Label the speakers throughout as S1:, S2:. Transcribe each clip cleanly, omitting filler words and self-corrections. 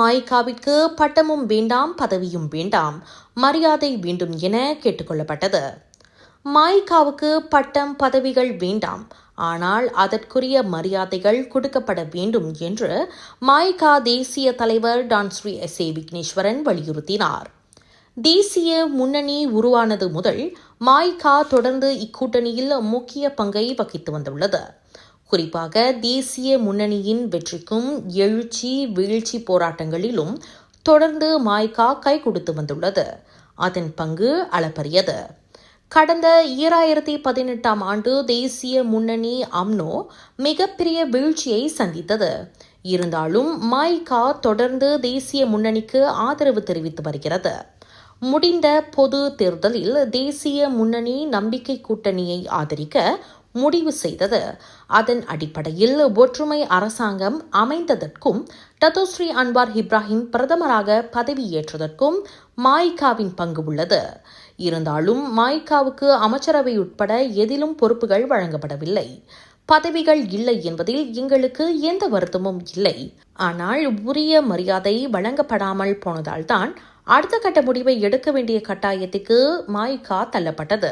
S1: மாயிகாவிற்கு பட்டமும் வேண்டாம், பதவியும் வேண்டாம், மரியாதை வேண்டும் என கேட்டுக்கொள்ளப்பட்டது. மாயிகாவுக்கு பட்டம், பதவிகள் வேண்டாம், ஆனால் அதற்குரிய மரியாதைகள் கொடுக்கப்பட வேண்டும் என்று மாயிகா தேசிய தலைவர் டான் ஸ்ரீ எஸ்.ஏ. விக்னேஸ்வரன் வலியுறுத்தினார். தேசிய முன்னணி உருவானது முதல் மாயிகா தொடர்ந்து இக்கூட்டணியில் முக்கிய பங்கை வகித்து வந்துள்ளது. குறிப்பாக தேசிய முன்னணியின் வெற்றிக்கும் எழுச்சி வீழ்ச்சி போராட்டங்களிலும் தொடர்ந்து மாயிகா கை கொடுத்து வந்துள்ளது. அதன் பங்கு அளப்பரியது. கடந்த 2018 ஆண்டு தேசிய முன்னணி அம்னோ மிகப்பெரிய வீழ்ச்சியை சந்தித்தது. இருந்தாலும் மாயிகா தொடர்ந்து தேசிய முன்னணிக்கு ஆதரவு தெரிவித்து வருகிறது. முடிந்த பொது தேர்தலில் தேசிய முன்னணி நம்பிக்கை கூட்டணியை ஆதரிக்க முடிவு செய்தது. அதன் அடிப்படையில் ஒற்றுமை அரசாங்கம் அமைந்ததற்கும் டத்தோஸ்ரீ அன்வார் இப்ராஹிம் பிரதமராக பதவியேற்றதற்கும் மாயிகாவின் பங்கு உள்ளது. இருந்தாலும் மாயிகாவுக்கு அமைச்சரவை உட்பட எதிலும் பொறுப்புகள் வழங்கப்படவில்லை. பதவிகள் இல்லை என்பதில் எங்களுக்கு எந்த வருத்தமும் இல்லை. ஆனால் உரிய மரியாதை வழங்கப்படாமல் போனதால்தான் அடுத்த கட்ட முடிவை எடுக்க வேண்டிய கட்டாயத்துக்கு மாயிகா தள்ளப்பட்டது.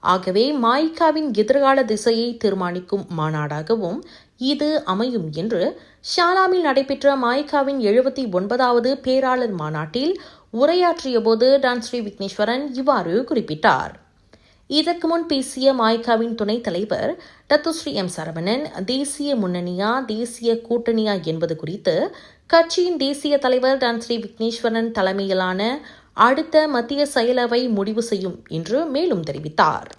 S1: ஆகவே மாயிகாவின் எதிர்கால திசையை தீர்மானிக்கும் மாநாடாகவும் இது அமையும் என்று ஷாலாமில் நடைபெற்ற மாயிகாவின் 79வது பேராளர் மாநாட்டில் உரையாற்றிய போது டான் ஸ்ரீ விக்னேஸ்வரன் இவ்வாறு குறிப்பிட்டார். இதற்கு முன் பேசிய மாயிகாவின் துணைத் தலைவர் டத்தோஸ்ரீ எம் சரவணன், தேசிய முன்னணியா தேசிய கூட்டணியா என்பது குறித்து கட்சியின் தேசிய தலைவர் டான் ஸ்ரீ விக்னேஸ்வரன் தலைமையிலான அடுத்த மத்திய செயலவை முடிவு செய்யும் என்று மேலும் தெரிவித்தார்.